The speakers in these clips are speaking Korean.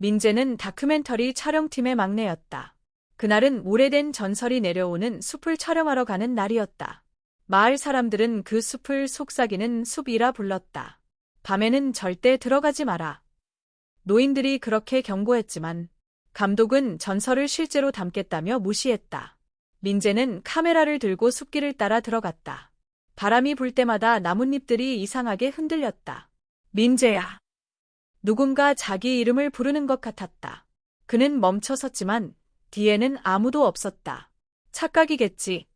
민재는 다큐멘터리 촬영팀의 막내였다. 그날은 오래된 전설이 내려오는 숲을 촬영하러 가는 날이었다. 마을 사람들은 그 숲을 속삭이는 숲이라 불렀다. 밤에는 절대 들어가지 마라. 노인들이 그렇게 경고했지만 감독은 전설을 실제로 담겠다며 무시했다. 민재는 카메라를 들고 숲길을 따라 들어갔다. 바람이 불 때마다 나뭇잎들이 이상하게 흔들렸다. 민재야. 누군가 자기 이름을 부르는 것 같았다. 그는 멈춰 섰지만 뒤에는 아무도 없었다. 착각이겠지.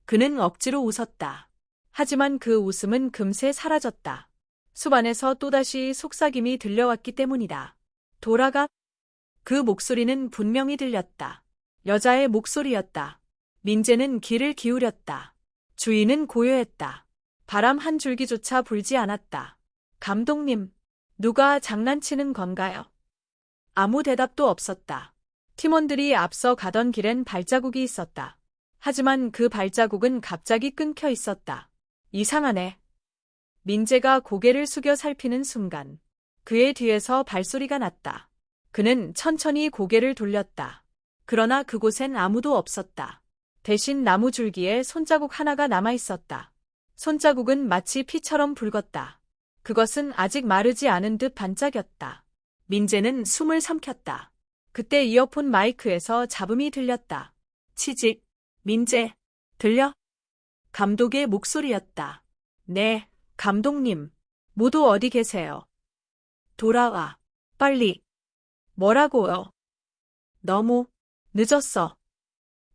그는 억지로 웃었다. 하지만 그 웃음은 금세 사라졌다. 숲 안에서 또다시 속삭임이 들려왔기 때문이다. 돌아가. 그 목소리는 분명히 들렸다. 여자의 목소리였다. 민재는 귀를 기울였다. 주위는 고요했다. 바람 한 줄기조차 불지 않았다. 감독님, 누가 장난치는 건가요? 아무 대답도 없었다. 팀원들이 앞서 가던 길엔 발자국이 있었다. 하지만 그 발자국은 갑자기 끊겨 있었다. 이상하네. 민재가 고개를 숙여 살피는 순간 그의 뒤에서 발소리가 났다. 그는 천천히 고개를 돌렸다. 그러나 그곳엔 아무도 없었다. 대신 나무 줄기에 손자국 하나가 남아 있었다. 손자국은 마치 피처럼 붉었다. 그것은 아직 마르지 않은 듯 반짝였다. 민재는 숨을 삼켰다. 그때 이어폰 마이크에서 잡음이 들렸다. 치직, 민재, 들려? 감독의 목소리였다. 네, 감독님. 모두 어디 계세요? 돌아와. 빨리. 뭐라고요? 너무 늦었어.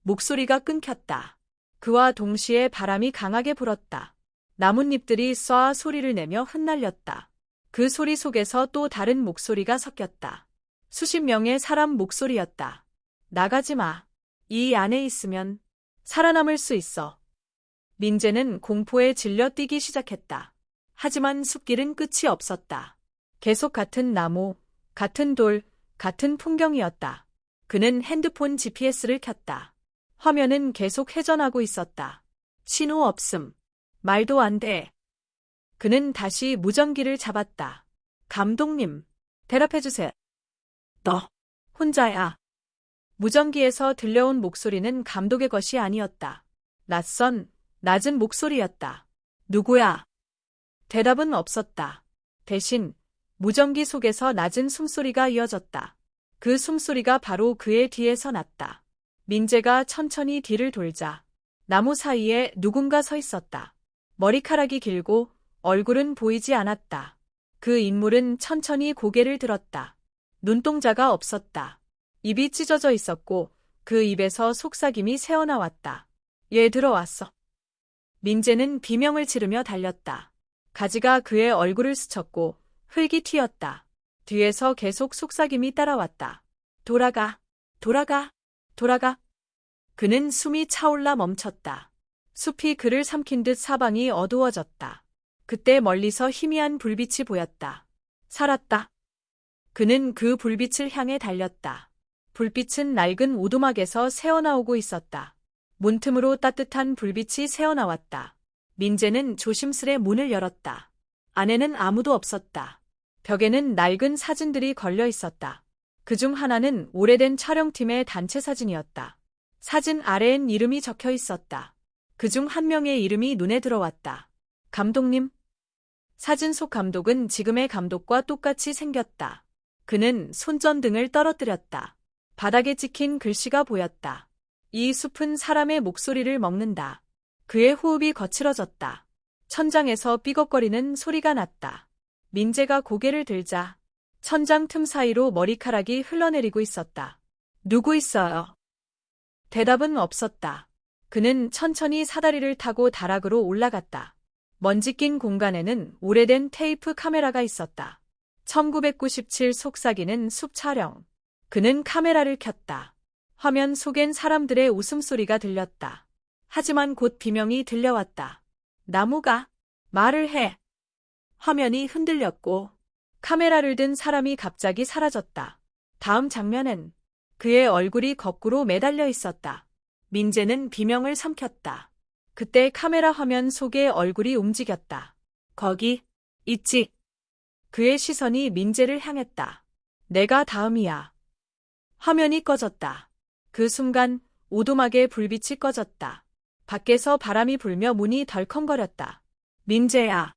목소리가 끊겼다. 그와 동시에 바람이 강하게 불었다. 나뭇잎들이 쏴 소리를 내며 흩날렸다. 그 소리 속에서 또 다른 목소리가 섞였다. 수십 명의 사람 목소리였다. 나가지 마. 이 안에 있으면 살아남을 수 있어. 민재는 공포에 질려 뛰기 시작했다. 하지만 숲길은 끝이 없었다. 계속 같은 나무, 같은 돌, 같은 풍경이었다. 그는 핸드폰 GPS를 켰다. 화면은 계속 회전하고 있었다. 신호 없음. 말도 안 돼. 그는 다시 무전기를 잡았다. 감독님, 대답해주세요. 너, 혼자야. 무전기에서 들려온 목소리는 감독의 것이 아니었다. 낯선, 낮은 목소리였다. 누구야? 대답은 없었다. 대신 무전기 속에서 낮은 숨소리가 이어졌다. 그 숨소리가 바로 그의 뒤에서 났다. 민재가 천천히 뒤를 돌자 나무 사이에 누군가 서 있었다. 머리카락이 길고 얼굴은 보이지 않았다. 그 인물은 천천히 고개를 들었다. 눈동자가 없었다. 입이 찢어져 있었고 그 입에서 속삭임이 새어나왔다. 얘 들어왔어. 민재는 비명을 지르며 달렸다. 가지가 그의 얼굴을 스쳤고 흙이 튀었다. 뒤에서 계속 속삭임이 따라왔다. 돌아가, 돌아가, 돌아가. 그는 숨이 차올라 멈췄다. 숲이 그를 삼킨 듯 사방이 어두워졌다. 그때 멀리서 희미한 불빛이 보였다. 살았다. 그는 그 불빛을 향해 달렸다. 불빛은 낡은 오두막에서 새어나오고 있었다. 문틈으로 따뜻한 불빛이 새어나왔다. 민재는 조심스레 문을 열었다. 안에는 아무도 없었다. 벽에는 낡은 사진들이 걸려 있었다. 그중 하나는 오래된 촬영팀의 단체 사진이었다. 사진 아래엔 이름이 적혀 있었다. 그중 한 명의 이름이 눈에 들어왔다. 감독님. 사진 속 감독은 지금의 감독과 똑같이 생겼다. 그는 손전등을 떨어뜨렸다. 바닥에 찍힌 글씨가 보였다. 이 숲은 사람의 목소리를 먹는다. 그의 호흡이 거칠어졌다. 천장에서 삐걱거리는 소리가 났다. 민재가 고개를 들자 천장 틈 사이로 머리카락이 흘러내리고 있었다. 누구 있어요? 대답은 없었다. 그는 천천히 사다리를 타고 다락으로 올라갔다. 먼지 낀 공간에는 오래된 테이프 카메라가 있었다. 1997 속삭이는 숲 촬영. 그는 카메라를 켰다. 화면 속엔 사람들의 웃음소리가 들렸다. 하지만 곧 비명이 들려왔다. 나무가 말을 해. 화면이 흔들렸고 카메라를 든 사람이 갑자기 사라졌다. 다음 장면엔 그의 얼굴이 거꾸로 매달려 있었다. 민재는 비명을 삼켰다. 그때 카메라 화면 속의 얼굴이 움직였다. 거기 있지. 그의 시선이 민재를 향했다. 내가 다음이야. 화면이 꺼졌다. 그 순간 오두막에 불빛이 꺼졌다. 밖에서 바람이 불며 문이 덜컹거렸다. 민재야.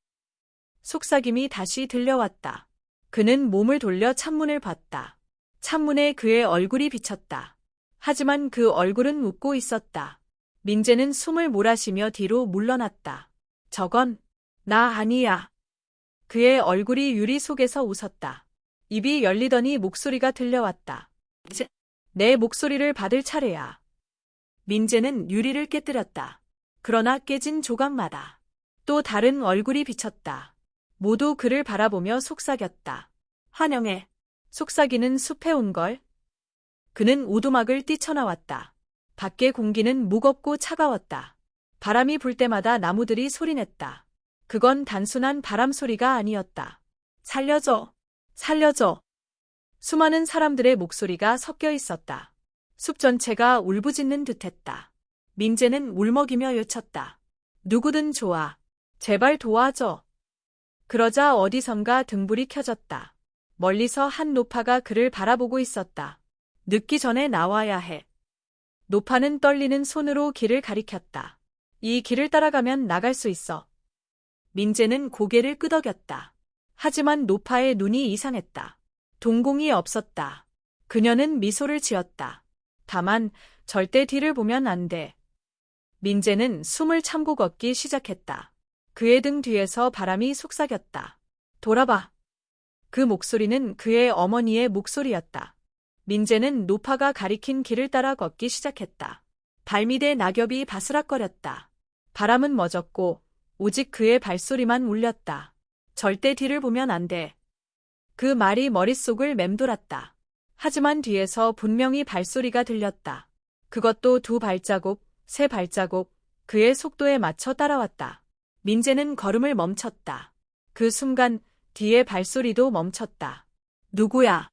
속삭임이 다시 들려왔다. 그는 몸을 돌려 창문을 봤다. 창문에 그의 얼굴이 비쳤다. 하지만 그 얼굴은 웃고 있었다. 민재는 숨을 몰아쉬며 뒤로 물러났다. 저건 나 아니야. 그의 얼굴이 유리 속에서 웃었다. 입이 열리더니 목소리가 들려왔다. 이제 내 목소리를 받을 차례야. 민재는 유리를 깨뜨렸다. 그러나 깨진 조각마다 또 다른 얼굴이 비쳤다. 모두 그를 바라보며 속삭였다. 환영해. 속삭이는 숲에 온 걸. 그는 오두막을 뛰쳐나왔다. 밖의 공기는 무겁고 차가웠다. 바람이 불 때마다 나무들이 소리냈다. 그건 단순한 바람 소리가 아니었다. 살려줘. 살려줘. 수많은 사람들의 목소리가 섞여 있었다. 숲 전체가 울부짖는 듯했다. 민재는 울먹이며 외쳤다. 누구든 좋아. 제발 도와줘. 그러자 어디선가 등불이 켜졌다. 멀리서 한 노파가 그를 바라보고 있었다. 늦기 전에 나와야 해. 노파는 떨리는 손으로 길을 가리켰다. 이 길을 따라가면 나갈 수 있어. 민재는 고개를 끄덕였다. 하지만 노파의 눈이 이상했다. 동공이 없었다. 그녀는 미소를 지었다. 다만 절대 뒤를 보면 안 돼. 민재는 숨을 참고 걷기 시작했다. 그의 등 뒤에서 바람이 속삭였다. 돌아봐. 그 목소리는 그의 어머니의 목소리였다. 민재는 노파가 가리킨 길을 따라 걷기 시작했다. 발밑에 낙엽이 바스락거렸다. 바람은 멎었고 오직 그의 발소리만 울렸다. 절대 뒤를 보면 안 돼. 그 말이 머릿속을 맴돌았다. 하지만 뒤에서 분명히 발소리가 들렸다. 그것도 2발자국, 3발자국, 그의 속도에 맞춰 따라왔다. 민재는 걸음을 멈췄다. 그 순간 뒤의 발소리도 멈췄다. 누구야?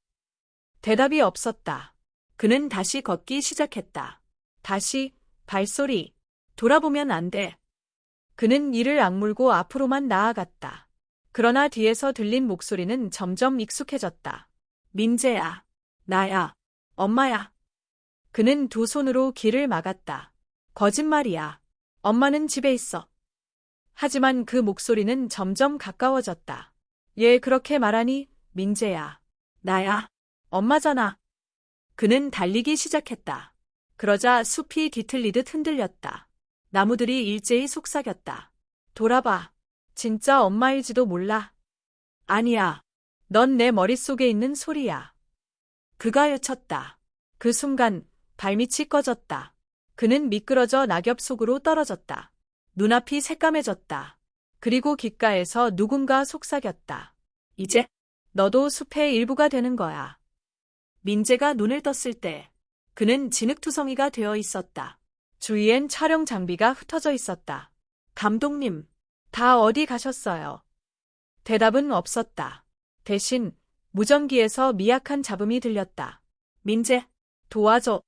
대답이 없었다. 그는 다시 걷기 시작했다. 다시 발소리. 돌아보면 안 돼. 그는 이를 악물고 앞으로만 나아갔다. 그러나 뒤에서 들린 목소리는 점점 익숙해졌다. 민재야. 나야. 엄마야. 그는 2 손으로 귀를 막았다. 거짓말이야. 엄마는 집에 있어. 하지만 그 목소리는 점점 가까워졌다. 얘 그렇게 말하니? 민재야. 나야. 엄마잖아. 그는 달리기 시작했다. 그러자 숲이 뒤틀리듯 흔들렸다. 나무들이 일제히 속삭였다. 돌아봐. 진짜 엄마일지도 몰라. 아니야. 넌 내 머릿속에 있는 소리야. 그가 외쳤다. 그 순간 발밑이 꺼졌다. 그는 미끄러져 낙엽 속으로 떨어졌다. 눈앞이 새까매졌다. 그리고 귓가에서 누군가 속삭였다. 이제 너도 숲의 일부가 되는 거야. 민재가 눈을 떴을 때 그는 진흙투성이가 되어 있었다. 주위엔 촬영 장비가 흩어져 있었다. 감독님, 다 어디 가셨어요? 대답은 없었다. 대신 무전기에서 미약한 잡음이 들렸다. 민재, 도와줘.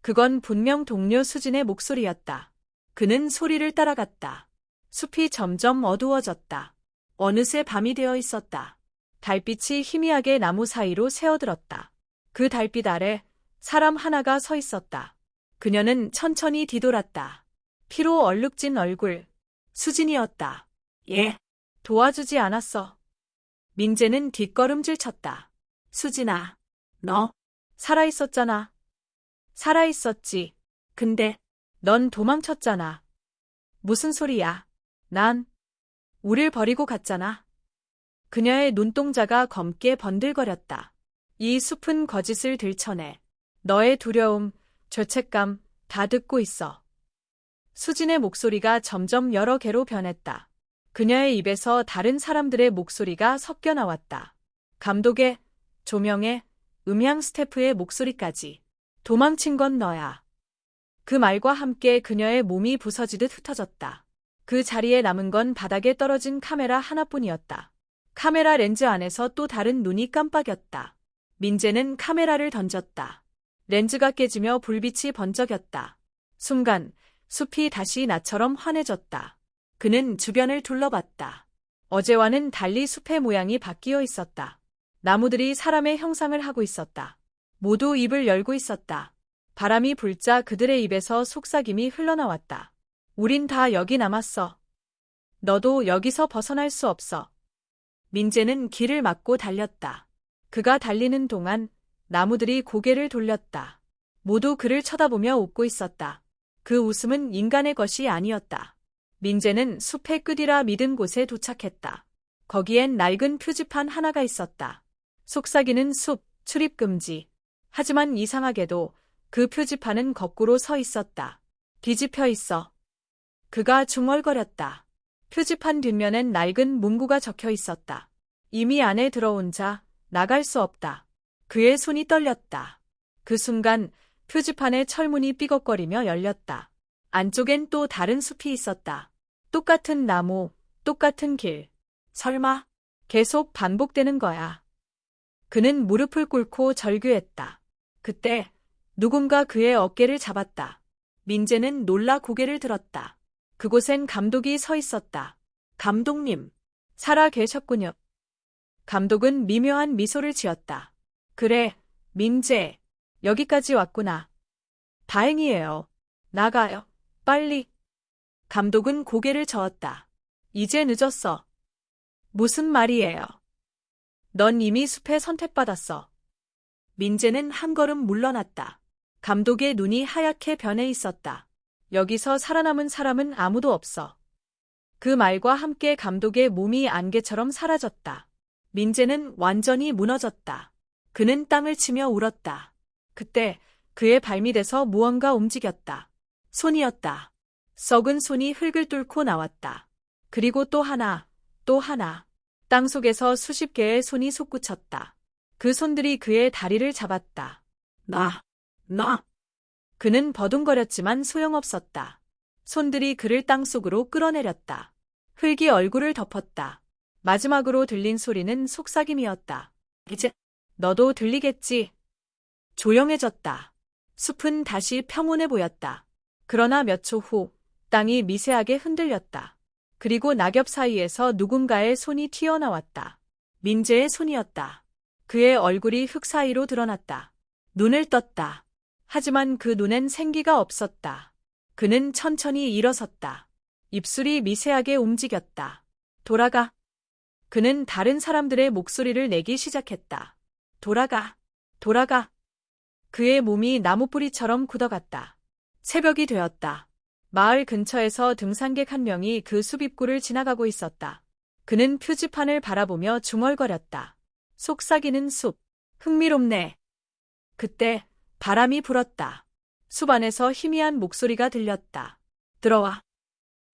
그건 분명 동료 수진의 목소리였다. 그는 소리를 따라갔다. 숲이 점점 어두워졌다. 어느새 밤이 되어 있었다. 달빛이 희미하게 나무 사이로 새어들었다. 그 달빛 아래 사람 하나가 서 있었다. 그녀는 천천히 뒤돌았다. 피로 얼룩진 얼굴. 수진이었다. 얘, 도와주지 않았어. 민재는 뒷걸음질 쳤다. 수진아, 너 살아있었잖아. 살아있었지. 근데 넌 도망쳤잖아. 무슨 소리야? 난 우릴 버리고 갔잖아. 그녀의 눈동자가 검게 번들거렸다. 이 숲은 거짓을 들춰내. 너의 두려움, 죄책감 다 듣고 있어. 수진의 목소리가 점점 여러 개로 변했다. 그녀의 입에서 다른 사람들의 목소리가 섞여 나왔다. 감독의, 조명의, 음향 스태프의 목소리까지. 도망친 건 너야. 그 말과 함께 그녀의 몸이 부서지듯 흩어졌다. 그 자리에 남은 건 바닥에 떨어진 카메라 하나뿐이었다. 카메라 렌즈 안에서 또 다른 눈이 깜빡였다. 민재는 카메라를 던졌다. 렌즈가 깨지며 불빛이 번쩍였다. 순간 숲이 다시 나처럼 환해졌다. 그는 주변을 둘러봤다. 어제와는 달리 숲의 모양이 바뀌어 있었다. 나무들이 사람의 형상을 하고 있었다. 모두 입을 열고 있었다. 바람이 불자 그들의 입에서 속삭임이 흘러나왔다. 우린 다 여기 남았어. 너도 여기서 벗어날 수 없어. 민재는 길을 막고 달렸다. 그가 달리는 동안 나무들이 고개를 돌렸다. 모두 그를 쳐다보며 웃고 있었다. 그 웃음은 인간의 것이 아니었다. 민재는 숲의 끝이라 믿은 곳에 도착했다. 거기엔 낡은 표지판 하나가 있었다. 속삭이는 숲, 출입금지. 하지만 이상하게도 그 표지판은 거꾸로 서 있었다. 뒤집혀 있어. 그가 중얼거렸다. 표지판 뒷면엔 낡은 문구가 적혀 있었다. 이미 안에 들어온 자, 나갈 수 없다. 그의 손이 떨렸다. 그 순간 표지판의 철문이 삐걱거리며 열렸다. 안쪽엔 또 다른 숲이 있었다. 똑같은 나무, 똑같은 길. 설마 계속 반복되는 거야. 그는 무릎을 꿇고 절규했다. 그때 누군가 그의 어깨를 잡았다. 민재는 놀라 고개를 들었다. 그곳엔 감독이 서 있었다. 감독님, 살아 계셨군요. 감독은 미묘한 미소를 지었다. 그래, 민재, 여기까지 왔구나. 다행이에요. 나가요. 빨리. 감독은 고개를 저었다. 이제 늦었어. 무슨 말이에요? 넌 이미 숲에 선택받았어. 민재는 한 걸음 물러났다. 감독의 눈이 하얗게 변해 있었다. 여기서 살아남은 사람은 아무도 없어. 그 말과 함께 감독의 몸이 안개처럼 사라졌다. 민재는 완전히 무너졌다. 그는 땅을 치며 울었다. 그때 그의 발밑에서 무언가 움직였다. 손이었다. 썩은 손이 흙을 뚫고 나왔다. 그리고 또 하나, 또 하나. 땅속에서 수십 개의 손이 솟구쳤다. 그 손들이 그의 다리를 잡았다. 나. 그는 버둥거렸지만 소용없었다. 손들이 그를 땅속으로 끌어내렸다. 흙이 얼굴을 덮었다. 마지막으로 들린 소리는 속삭임이었다. 이제 너도 들리겠지? 조용해졌다. 숲은 다시 평온해 보였다. 그러나 몇 초 후 땅이 미세하게 흔들렸다. 그리고 낙엽 사이에서 누군가의 손이 튀어나왔다. 민재의 손이었다. 그의 얼굴이 흙 사이로 드러났다. 눈을 떴다. 하지만 그 눈엔 생기가 없었다. 그는 천천히 일어섰다. 입술이 미세하게 움직였다. 돌아가. 그는 다른 사람들의 목소리를 내기 시작했다. 돌아가. 돌아가. 그의 몸이 나무뿌리처럼 굳어갔다. 새벽이 되었다. 마을 근처에서 등산객 한 명이 그 숲 입구를 지나가고 있었다. 그는 표지판을 바라보며 중얼거렸다. 속삭이는 숲. 흥미롭네. 그때 바람이 불었다. 숲 안에서 희미한 목소리가 들렸다. 들어와.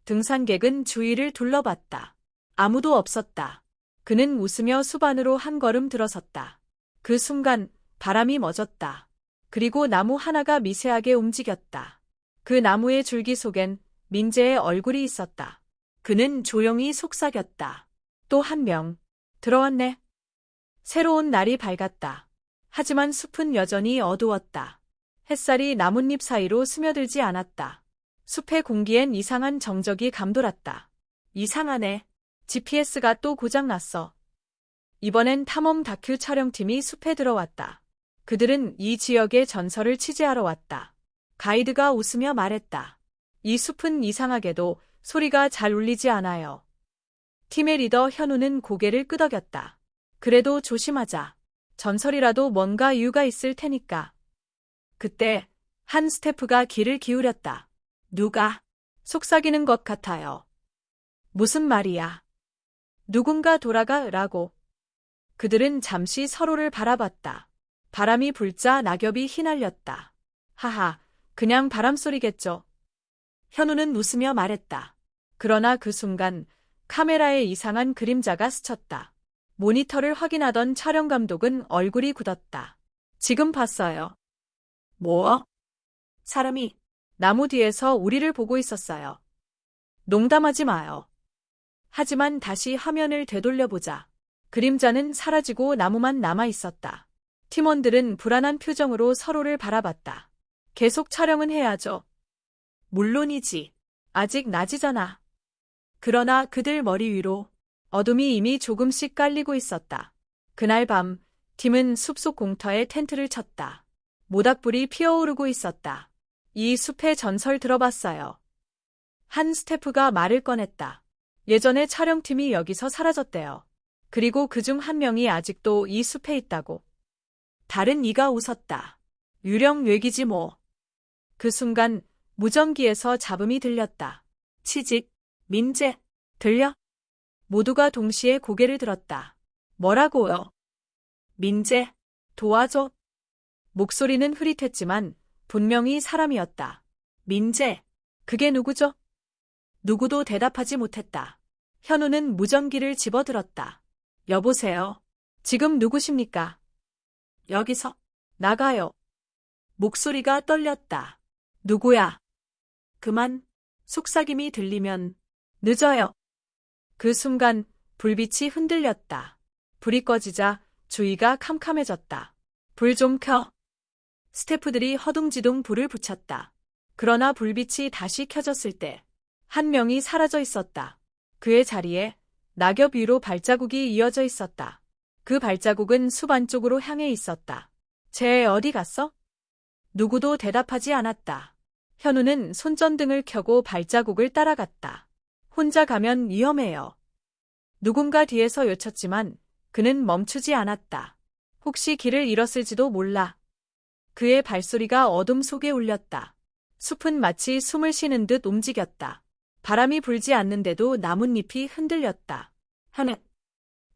등산객은 주위를 둘러봤다. 아무도 없었다. 그는 웃으며 숲 안으로 한 걸음 들어섰다. 그 순간 바람이 멎었다. 그리고 나무 하나가 미세하게 움직였다. 그 나무의 줄기 속엔 민재의 얼굴이 있었다. 그는 조용히 속삭였다. 또 한 명. 들어왔네. 새로운 날이 밝았다. 하지만 숲은 여전히 어두웠다. 햇살이 나뭇잎 사이로 스며들지 않았다. 숲의 공기엔 이상한 정적이 감돌았다. 이상하네. GPS가 또 고장났어. 이번엔 탐험 다큐 촬영팀이 숲에 들어왔다. 그들은 이 지역의 전설을 취재하러 왔다. 가이드가 웃으며 말했다. 이 숲은 이상하게도 소리가 잘 울리지 않아요. 팀의 리더 현우는 고개를 끄덕였다. 그래도 조심하자. 전설이라도 뭔가 이유가 있을 테니까. 그때 한 스태프가 귀를 기울였다. 누가? 속삭이는 것 같아요. 무슨 말이야? 누군가 돌아가라고. 그들은 잠시 서로를 바라봤다. 바람이 불자 낙엽이 휘날렸다. 하하, 그냥 바람소리겠죠. 현우는 웃으며 말했다. 그러나 그 순간 카메라에 이상한 그림자가 스쳤다. 모니터를 확인하던 촬영 감독은 얼굴이 굳었다. 지금 봤어요. 뭐? 사람이 나무 뒤에서 우리를 보고 있었어요. 농담하지 마요. 하지만 다시 화면을 되돌려보자. 그림자는 사라지고 나무만 남아 있었다. 팀원들은 불안한 표정으로 서로를 바라봤다. 계속 촬영은 해야죠. 물론이지. 아직 낮이잖아. 그러나 그들 머리 위로 어둠이 이미 조금씩 깔리고 있었다. 그날 밤 팀은 숲속 공터에 텐트를 쳤다. 모닥불이 피어오르고 있었다. 이 숲의 전설 들어봤어요. 한 스태프가 말을 꺼냈다. 예전에 촬영팀이 여기서 사라졌대요. 그리고 그중 한 명이 아직도 이 숲에 있다고. 다른 이가 웃었다. 유령 뇌기지 뭐. 그 순간 무전기에서 잡음이 들렸다. 치직, 민재, 들려? 모두가 동시에 고개를 들었다. 뭐라고요? 민재, 도와줘. 목소리는 흐릿했지만 분명히 사람이었다. 민재, 그게 누구죠? 누구도 대답하지 못했다. 현우는 무전기를 집어들었다. 여보세요. 지금 누구십니까? 여기서 나가요. 목소리가 떨렸다. 누구야? 그만. 속삭임이 들리면 늦어요. 그 순간 불빛이 흔들렸다. 불이 꺼지자 주위가 캄캄해졌다. 불 좀 켜. 스태프들이 허둥지둥 불을 붙였다. 그러나 불빛이 다시 켜졌을 때 한 명이 사라져 있었다. 그의 자리에 낙엽 위로 발자국이 이어져 있었다. 그 발자국은 숲 안쪽으로 향해 있었다. 쟤 어디 갔어? 누구도 대답하지 않았다. 현우는 손전등을 켜고 발자국을 따라갔다. 혼자 가면 위험해요. 누군가 뒤에서 외쳤지만 그는 멈추지 않았다. 혹시 길을 잃었을지도 몰라. 그의 발소리가 어둠 속에 울렸다. 숲은 마치 숨을 쉬는 듯 움직였다. 바람이 불지 않는데도 나뭇잎이 흔들렸다. 현우.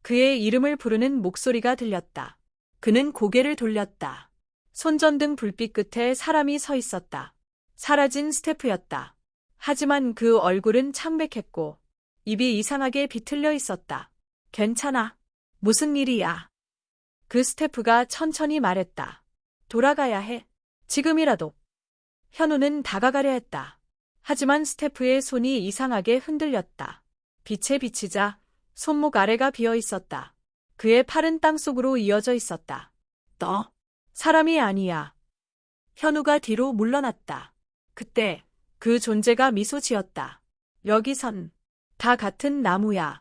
그의 이름을 부르는 목소리가 들렸다. 그는 고개를 돌렸다. 손전등 불빛 끝에 사람이 서 있었다. 사라진 스태프였다. 하지만 그 얼굴은 창백했고 입이 이상하게 비틀려 있었다. 괜찮아. 무슨 일이야? 그 스태프가 천천히 말했다. 돌아가야 해. 지금이라도. 현우는 다가가려 했다. 하지만 스태프의 손이 이상하게 흔들렸다. 빛에 비치자 손목 아래가 비어 있었다. 그의 팔은 땅속으로 이어져 있었다. 너 사람이 아니야. 현우가 뒤로 물러났다. 그때 그 존재가 미소 지었다. 여기선 다 같은 나무야.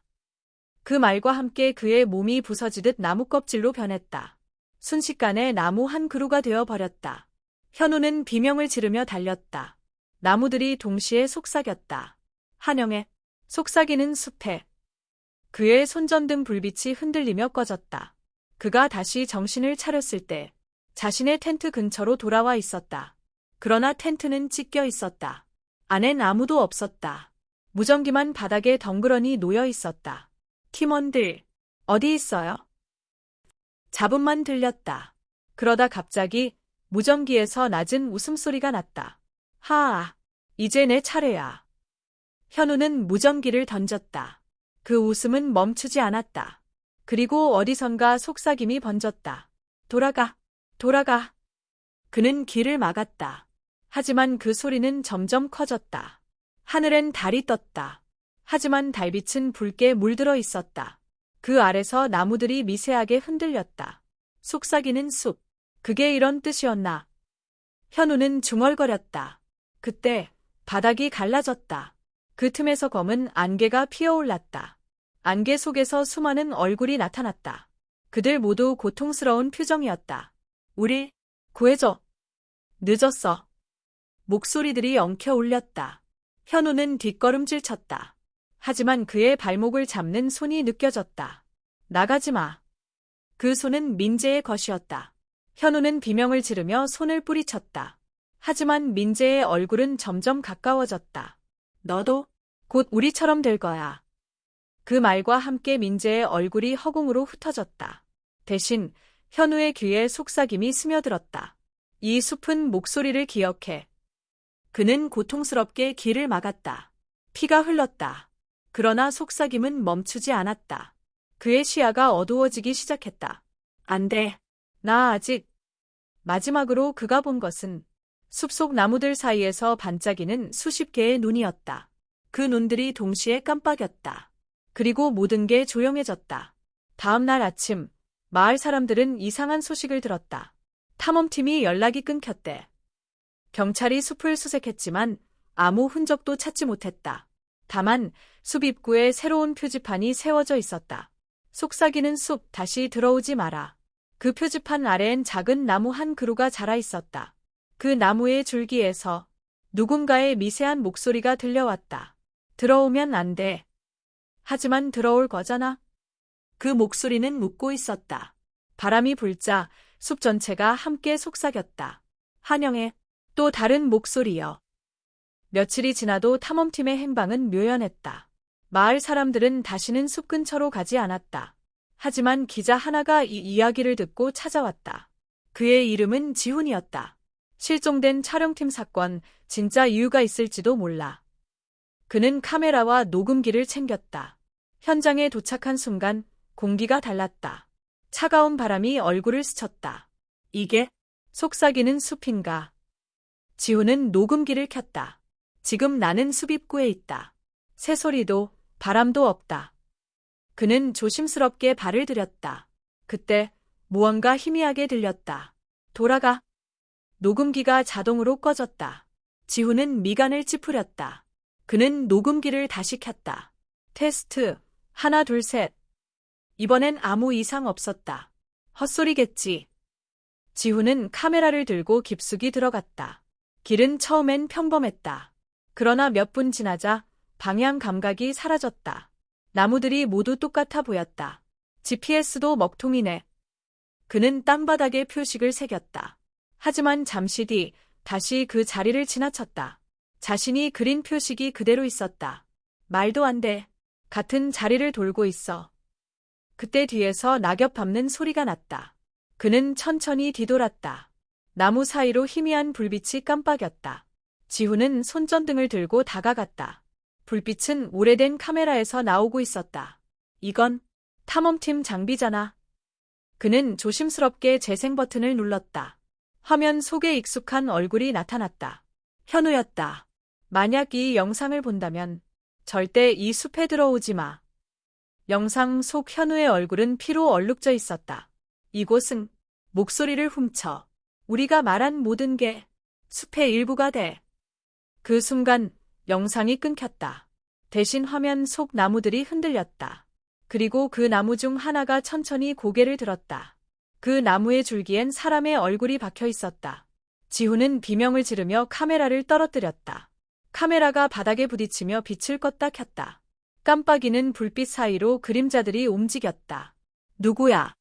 그 말과 함께 그의 몸이 부서지듯 나무 껍질로 변했다. 순식간에 나무 한 그루가 되어 버렸다. 현우는 비명을 지르며 달렸다. 나무들이 동시에 속삭였다. 한영의 속삭이는 숲에. 그의 손전등 불빛이 흔들리며 꺼졌다. 그가 다시 정신을 차렸을 때 자신의 텐트 근처로 돌아와 있었다. 그러나 텐트는 찢겨 있었다. 안엔 아무도 없었다. 무전기만 바닥에 덩그러니 놓여 있었다. 팀원들, 어디 있어요? 잡음만 들렸다. 그러다 갑자기 무전기에서 낮은 웃음소리가 났다. 하아, 이제 내 차례야. 현우는 무전기를 던졌다. 그 웃음은 멈추지 않았다. 그리고 어디선가 속삭임이 번졌다. 돌아가, 돌아가. 그는 길을 막았다. 하지만 그 소리는 점점 커졌다. 하늘엔 달이 떴다. 하지만 달빛은 붉게 물들어 있었다. 그 아래서 나무들이 미세하게 흔들렸다. 속삭이는 숲. 그게 이런 뜻이었나? 현우는 중얼거렸다. 그때 바닥이 갈라졌다. 그 틈에서 검은 안개가 피어올랐다. 안개 속에서 수많은 얼굴이 나타났다. 그들 모두 고통스러운 표정이었다. 우리 구해줘. 늦었어. 목소리들이 엉켜 울렸다. 현우는 뒷걸음질 쳤다. 하지만 그의 발목을 잡는 손이 느껴졌다. 나가지 마. 그 손은 민재의 것이었다. 현우는 비명을 지르며 손을 뿌리쳤다. 하지만 민재의 얼굴은 점점 가까워졌다. 너도 곧 우리처럼 될 거야. 그 말과 함께 민재의 얼굴이 허공으로 흩어졌다. 대신 현우의 귀에 속삭임이 스며들었다. 이 숲은 목소리를 기억해. 그는 고통스럽게 길을 막았다. 피가 흘렀다. 그러나 속삭임은 멈추지 않았다. 그의 시야가 어두워지기 시작했다. 안 돼. 나 아직. 마지막으로 그가 본 것은 숲속 나무들 사이에서 반짝이는 수십 개의 눈이었다. 그 눈들이 동시에 깜빡였다. 그리고 모든 게 조용해졌다. 다음 날 아침, 마을 사람들은 이상한 소식을 들었다. 탐험팀이 연락이 끊겼대. 경찰이 숲을 수색했지만 아무 흔적도 찾지 못했다. 다만 숲 입구에 새로운 표지판이 세워져 있었다. 속삭이는 숲 다시 들어오지 마라. 그 표지판 아래엔 작은 나무 한 그루가 자라 있었다. 그 나무의 줄기에서 누군가의 미세한 목소리가 들려왔다. 들어오면 안 돼. 하지만 들어올 거잖아. 그 목소리는 묻고 있었다. 바람이 불자 숲 전체가 함께 속삭였다. 환영해. 또 다른 목소리여. 며칠이 지나도 탐험팀의 행방은 묘연했다. 마을 사람들은 다시는 숲 근처로 가지 않았다. 하지만 기자 하나가 이 이야기를 듣고 찾아왔다. 그의 이름은 지훈이었다. 실종된 촬영팀 사건, 진짜 이유가 있을지도 몰라. 그는 카메라와 녹음기를 챙겼다. 현장에 도착한 순간 공기가 달랐다. 차가운 바람이 얼굴을 스쳤다. 이게 속삭이는 숲인가? 지훈은 녹음기를 켰다. 지금 나는 숲 입구에 있다. 새소리도 바람도 없다. 그는 조심스럽게 발을 들였다. 그때 무언가 희미하게 들렸다. 돌아가. 녹음기가 자동으로 꺼졌다. 지훈은 미간을 찌푸렸다. 그는 녹음기를 다시 켰다. 테스트. 하나, 둘, 셋. 이번엔 아무 이상 없었다. 헛소리겠지. 지훈은 카메라를 들고 깊숙이 들어갔다. 길은 처음엔 평범했다. 그러나 몇 분 지나자 방향 감각이 사라졌다. 나무들이 모두 똑같아 보였다. GPS도 먹통이네. 그는 땅바닥에 표식을 새겼다. 하지만 잠시 뒤 다시 그 자리를 지나쳤다. 자신이 그린 표식이 그대로 있었다. 말도 안 돼. 같은 자리를 돌고 있어. 그때 뒤에서 낙엽 밟는 소리가 났다. 그는 천천히 뒤돌았다. 나무 사이로 희미한 불빛이 깜빡였다. 지훈은 손전등을 들고 다가갔다. 불빛은 오래된 카메라에서 나오고 있었다. 이건 탐험팀 장비잖아. 그는 조심스럽게 재생 버튼을 눌렀다. 화면 속에 익숙한 얼굴이 나타났다. 현우였다. 만약 이 영상을 본다면 절대 이 숲에 들어오지 마. 영상 속 현우의 얼굴은 피로 얼룩져 있었다. 이곳은 목소리를 훔쳐 우리가 말한 모든 게 숲의 일부가 돼. 그 순간 영상이 끊겼다. 대신 화면 속 나무들이 흔들렸다. 그리고 그 나무 중 하나가 천천히 고개를 들었다. 그 나무의 줄기엔 사람의 얼굴이 박혀 있었다. 지훈은 비명을 지르며 카메라를 떨어뜨렸다. 카메라가 바닥에 부딪히며 빛을 껐다 켰다. 깜빡이는 불빛 사이로 그림자들이 움직였다. 누구야?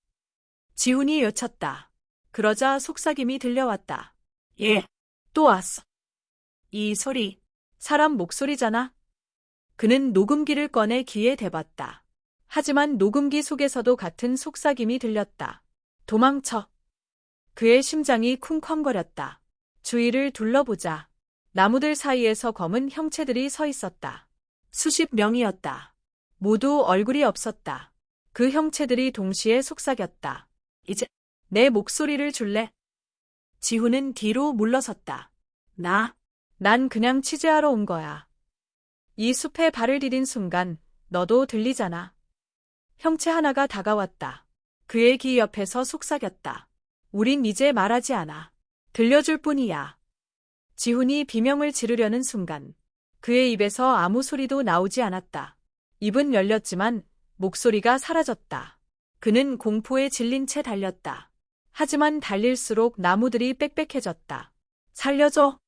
지훈이 외쳤다. 그러자 속삭임이 들려왔다. 예, 또 왔어. 이 소리, 사람 목소리잖아. 그는 녹음기를 꺼내 귀에 대봤다. 하지만 녹음기 속에서도 같은 속삭임이 들렸다. 도망쳐. 그의 심장이 쿵쾅거렸다. 주위를 둘러보자. 나무들 사이에서 검은 형체들이 서 있었다. 수십 명이었다. 모두 얼굴이 없었다. 그 형체들이 동시에 속삭였다. 이제 내 목소리를 줄래? 지훈은 뒤로 물러섰다. 난 그냥 취재하러 온 거야. 이 숲에 발을 디딘 순간 너도 들리잖아. 형체 하나가 다가왔다. 그의 귀 옆에서 속삭였다. 우린 이제 말하지 않아. 들려줄 뿐이야. 지훈이 비명을 지르려는 순간 그의 입에서 아무 소리도 나오지 않았다. 입은 열렸지만 목소리가 사라졌다. 그는 공포에 질린 채 달렸다. 하지만 달릴수록 나무들이 빽빽해졌다. 살려줘.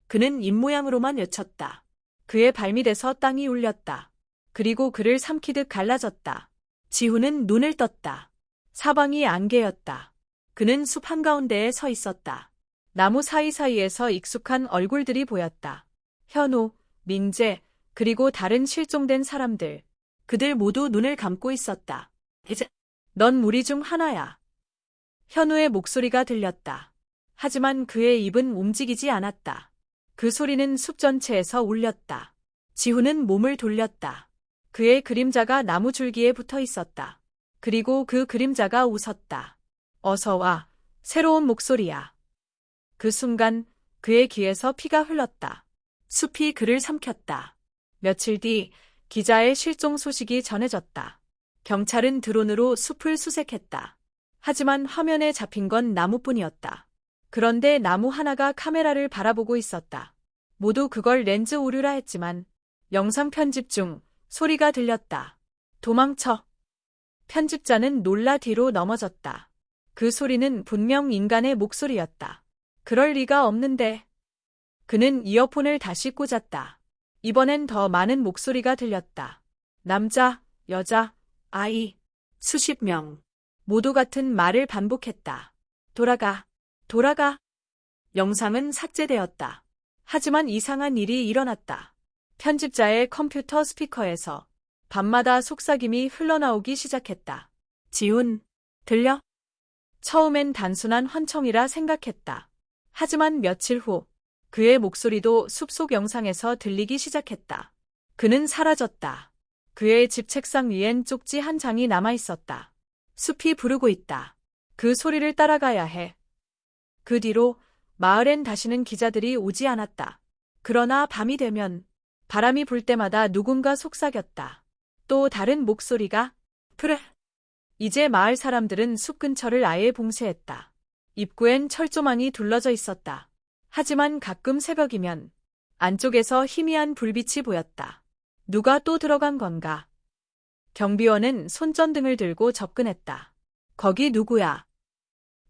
그는 입모양으로만 외쳤다. 그의 발밑에서 땅이 울렸다. 그리고 그를 삼키듯 갈라졌다. 지훈은 눈을 떴다. 사방이 안개였다. 그는 숲 한가운데에 서 있었다. 나무 사이사이에서 익숙한 얼굴들이 보였다. 현우, 민재, 그리고 다른 실종된 사람들. 그들 모두 눈을 감고 있었다. 이제 넌 우리 중 하나야. 현우의 목소리가 들렸다. 하지만 그의 입은 움직이지 않았다. 그 소리는 숲 전체에서 울렸다. 지훈은 몸을 돌렸다. 그의 그림자가 나무 줄기에 붙어 있었다. 그리고 그 그림자가 웃었다. 어서 와, 새로운 목소리야. 그 순간 그의 귀에서 피가 흘렀다. 숲이 그를 삼켰다. 며칠 뒤 기자의 실종 소식이 전해졌다. 경찰은 드론으로 숲을 수색했다. 하지만 화면에 잡힌 건 나무뿐이었다. 그런데 나무 하나가 카메라를 바라보고 있었다. 모두 그걸 렌즈 오류라 했지만 영상 편집 중 소리가 들렸다. 도망쳐. 편집자는 놀라 뒤로 넘어졌다. 그 소리는 분명 인간의 목소리였다. 그럴 리가 없는데. 그는 이어폰을 다시 꽂았다. 이번엔 더 많은 목소리가 들렸다. 남자, 여자, 아이, 수십 명. 모두 같은 말을 반복했다. 돌아가, 돌아가. 영상은 삭제되었다. 하지만 이상한 일이 일어났다. 편집자의 컴퓨터 스피커에서 밤마다 속삭임이 흘러나오기 시작했다. 지훈, 들려? 처음엔 단순한 환청이라 생각했다. 하지만 며칠 후 그의 목소리도 숲속 영상에서 들리기 시작했다. 그는 사라졌다. 그의 집 책상 위엔 쪽지 한 장이 남아 있었다. 숲이 부르고 있다. 그 소리를 따라가야 해. 그 뒤로 마을엔 다시는 기자들이 오지 않았다. 그러나 밤이 되면 바람이 불 때마다 누군가 속삭였다. 또 다른 목소리가 그래. 이제 마을 사람들은 숲 근처를 아예 봉쇄했다. 입구엔 철조망이 둘러져 있었다. 하지만 가끔 새벽이면 안쪽에서 희미한 불빛이 보였다. 누가 또 들어간 건가? 경비원은 손전등을 들고 접근했다. 거기 누구야?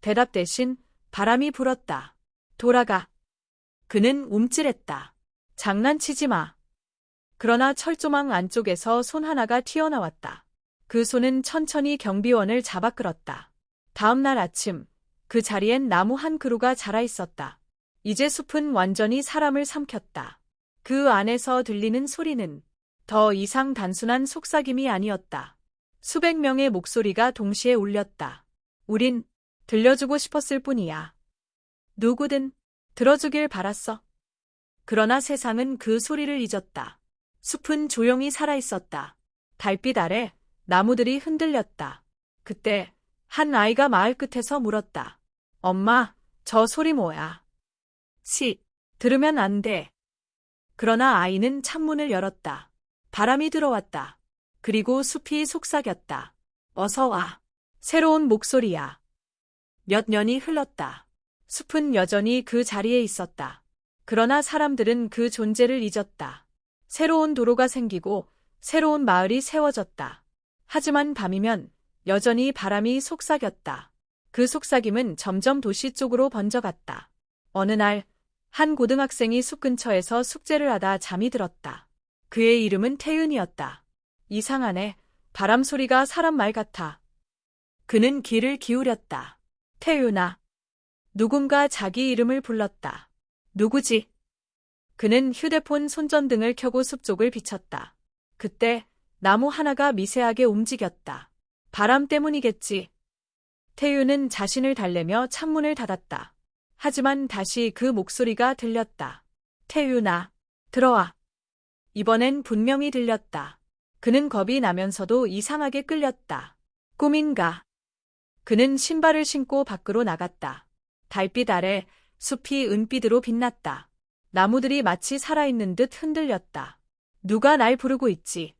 대답 대신 바람이 불었다. 돌아가. 그는 움찔했다. 장난치지 마. 그러나 철조망 안쪽에서 손 하나가 튀어나왔다. 그 손은 천천히 경비원을 잡아 끌었다. 다음 날 아침, 그 자리엔 나무 한 그루가 자라 있었다. 이제 숲은 완전히 사람을 삼켰다. 그 안에서 들리는 소리는 더 이상 단순한 속삭임이 아니었다. 수백 명의 목소리가 동시에 울렸다. 우린 들려주고 싶었을 뿐이야. 누구든 들어주길 바랐어. 그러나 세상은 그 소리를 잊었다. 숲은 조용히 살아있었다. 달빛 아래 나무들이 흔들렸다. 그때 한 아이가 마을 끝에서 물었다. 엄마, 저 소리 뭐야? 들으면 안 돼. 그러나 아이는 창문을 열었다. 바람이 들어왔다. 그리고 숲이 속삭였다. 어서 와. 새로운 목소리야. 몇 년이 흘렀다. 숲은 여전히 그 자리에 있었다. 그러나 사람들은 그 존재를 잊었다. 새로운 도로가 생기고 새로운 마을이 세워졌다. 하지만 밤이면 여전히 바람이 속삭였다. 그 속삭임은 점점 도시 쪽으로 번져갔다. 어느 날, 한 고등학생이 숲 근처에서 숙제를 하다 잠이 들었다. 그의 이름은 태윤이었다. 이상하네. 바람 소리가 사람 말 같아. 그는 귀를 기울였다. 태윤아. 누군가 자기 이름을 불렀다. 누구지? 그는 휴대폰 손전등을 켜고 숲 쪽을 비췄다. 그때 나무 하나가 미세하게 움직였다. 바람 때문이겠지. 태윤은 자신을 달래며 창문을 닫았다. 하지만 다시 그 목소리가 들렸다. 태윤아, 들어와. 이번엔 분명히 들렸다. 그는 겁이 나면서도 이상하게 끌렸다. 꿈인가? 그는 신발을 신고 밖으로 나갔다. 달빛 아래 숲이 은빛으로 빛났다. 나무들이 마치 살아있는 듯 흔들렸다. 누가 날 부르고 있지?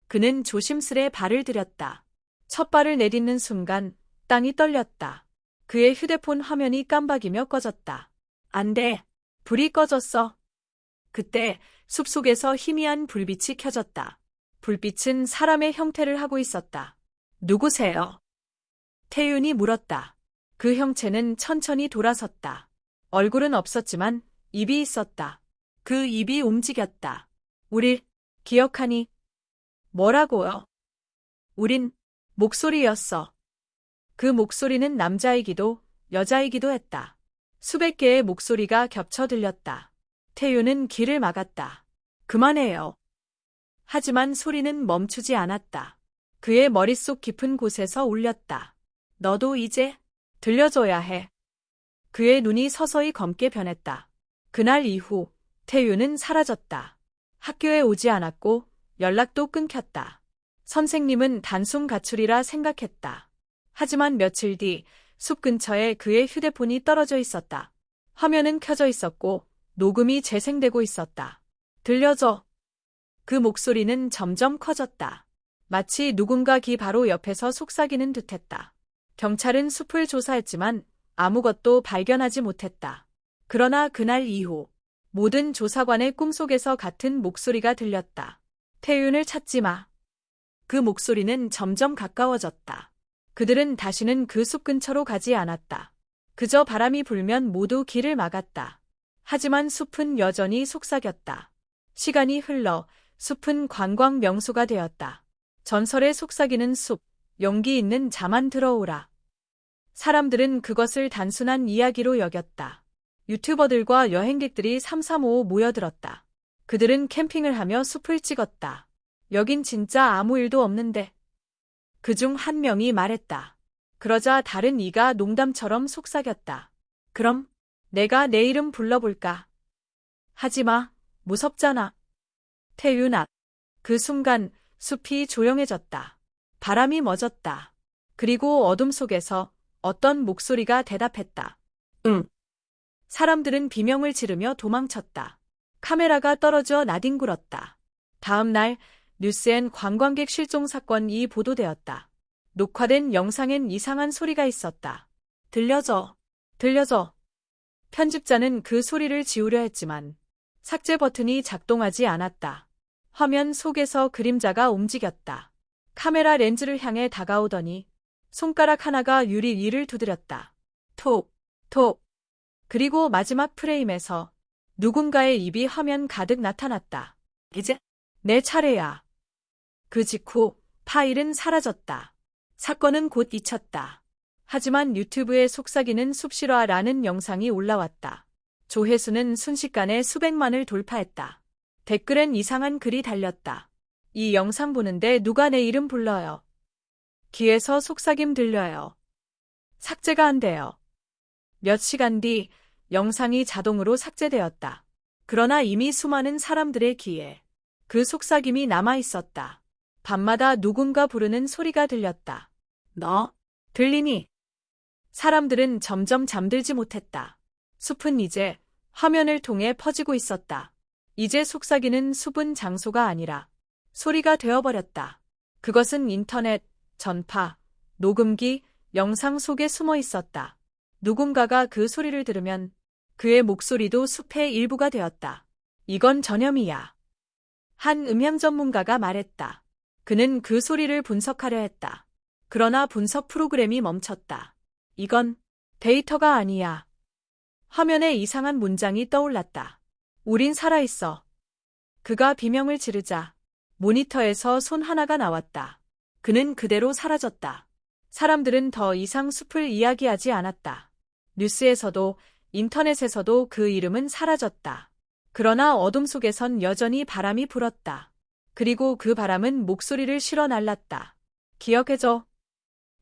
그는 조심스레 발을 들였다. 첫 발을 내딛는 순간 땅이 떨렸다. 그의 휴대폰 화면이 깜박이며 꺼졌다. 안 돼. 불이 꺼졌어. 그때 숲속에서 희미한 불빛이 켜졌다. 불빛은 사람의 형태를 하고 있었다. 누구세요? 태윤이 물었다. 그 형체는 천천히 돌아섰다. 얼굴은 없었지만 입이 있었다. 그 입이 움직였다. 우릴 기억하니? 뭐라고요? 우린 목소리였어. 그 목소리는 남자이기도 여자이기도 했다. 수백 개의 목소리가 겹쳐 들렸다. 태윤은 귀를 막았다. 그만해요. 하지만 소리는 멈추지 않았다. 그의 머릿속 깊은 곳에서 울렸다. 너도 이제 들려줘야 해. 그의 눈이 서서히 검게 변했다. 그날 이후 태윤은 사라졌다. 학교에 오지 않았고 연락도 끊겼다. 선생님은 단숨 가출이라 생각했다. 하지만 며칠 뒤 숲 근처에 그의 휴대폰이 떨어져 있었다. 화면은 켜져 있었고 녹음이 재생되고 있었다. 들려줘. 그 목소리는 점점 커졌다. 마치 누군가 귀 바로 옆에서 속삭이는 듯했다. 경찰은 숲을 조사했지만 아무것도 발견하지 못했다. 그러나 그날 이후 모든 조사관의 꿈속에서 같은 목소리가 들렸다. 태윤을 찾지 마. 그 목소리는 점점 가까워졌다. 그들은 다시는 그 숲 근처로 가지 않았다. 그저 바람이 불면 모두 길을 막았다. 하지만 숲은 여전히 속삭였다. 시간이 흘러 숲은 관광 명소가 되었다. 전설에 속삭이는 숲, 용기 있는 자만 들어오라. 사람들은 그것을 단순한 이야기로 여겼다. 유튜버들과 여행객들이 삼삼오오 모여들었다. 그들은 캠핑을 하며 숲을 찍었다. 여긴 진짜 아무 일도 없는데. 그중 한 명이 말했다. 그러자 다른 이가 농담처럼 속삭였다. 그럼 내가 내 이름 불러볼까? 하지마, 무섭잖아. 태윤아. 그 순간 숲이 조용해졌다. 바람이 멎었다. 그리고 어둠 속에서 어떤 목소리가 대답했다. 응. 사람들은 비명을 지르며 도망쳤다. 카메라가 떨어져 나뒹굴었다. 다음 날 뉴스엔 관광객 실종 사건이 보도되었다. 녹화된 영상엔 이상한 소리가 있었다. 들려줘. 들려줘. 편집자는 그 소리를 지우려 했지만 삭제 버튼이 작동하지 않았다. 화면 속에서 그림자가 움직였다. 카메라 렌즈를 향해 다가오더니 손가락 하나가 유리 위를 두드렸다. 톡, 톡. 그리고 마지막 프레임에서 누군가의 입이 화면 가득 나타났다. 이제 내 차례야. 그 직후 파일은 사라졌다. 사건은 곧 잊혔다. 하지만 유튜브에 속삭이는 숲실화라는 영상이 올라왔다. 조회수는 순식간에 수백만을 돌파했다. 댓글엔 이상한 글이 달렸다. 이 영상 보는데 누가 내 이름 불러요? 귀에서 속삭임 들려요. 삭제가 안 돼요. 몇 시간 뒤 영상이 자동으로 삭제되었다. 그러나 이미 수많은 사람들의 귀에 그 속삭임이 남아 있었다. 밤마다 누군가 부르는 소리가 들렸다. 너 들리니? 사람들은 점점 잠들지 못했다. 숲은 이제 화면을 통해 퍼지고 있었다. 이제 속삭이는 숲은 장소가 아니라 소리가 되어버렸다. 그것은 인터넷, 전파, 녹음기, 영상 속에 숨어 있었다. 누군가가 그 소리를 들으면 그의 목소리도 숲의 일부가 되었다. 이건 전염이야. 한 음향 전문가가 말했다. 그는 그 소리를 분석하려 했다. 그러나 분석 프로그램이 멈췄다. 이건 데이터가 아니야. 화면에 이상한 문장이 떠올랐다. 우린 살아있어. 그가 비명을 지르자 모니터에서 손 하나가 나왔다. 그는 그대로 사라졌다. 사람들은 더 이상 숲을 이야기하지 않았다. 뉴스에서도 인터넷에서도 그 이름은 사라졌다. 그러나 어둠 속에선 여전히 바람이 불었다. 그리고 그 바람은 목소리를 실어 날랐다. 기억해줘.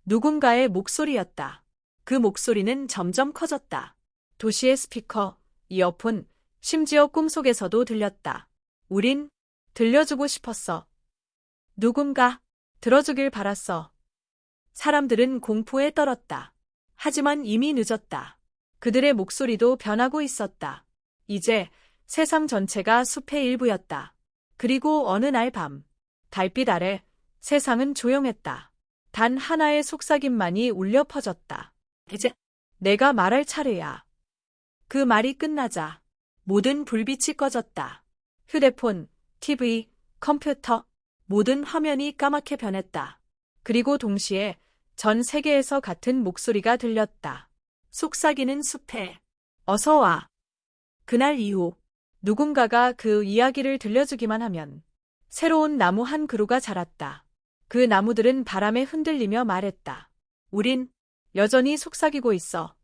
누군가의 목소리였다. 그 목소리는 점점 커졌다. 도시의 스피커, 이어폰, 심지어 꿈속에서도 들렸다. 우린 들려주고 싶었어. 누군가 들어주길 바랐어. 사람들은 공포에 떨었다. 하지만 이미 늦었다. 그들의 목소리도 변하고 있었다. 이제 세상 전체가 숲의 일부였다. 그리고 어느 날 밤, 달빛 아래 세상은 조용했다. 단 하나의 속삭임만이 울려 퍼졌다. 이제 내가 말할 차례야. 그 말이 끝나자 모든 불빛이 꺼졌다. 휴대폰, TV, 컴퓨터, 모든 화면이 까맣게 변했다. 그리고 동시에 전 세계에서 같은 목소리가 들렸다. 속삭이는 숲에 어서 와. 그날 이후 누군가가 그 이야기를 들려주기만 하면 새로운 나무 한 그루가 자랐다. 그 나무들은 바람에 흔들리며 말했다. 우린 여전히 속삭이고 있어.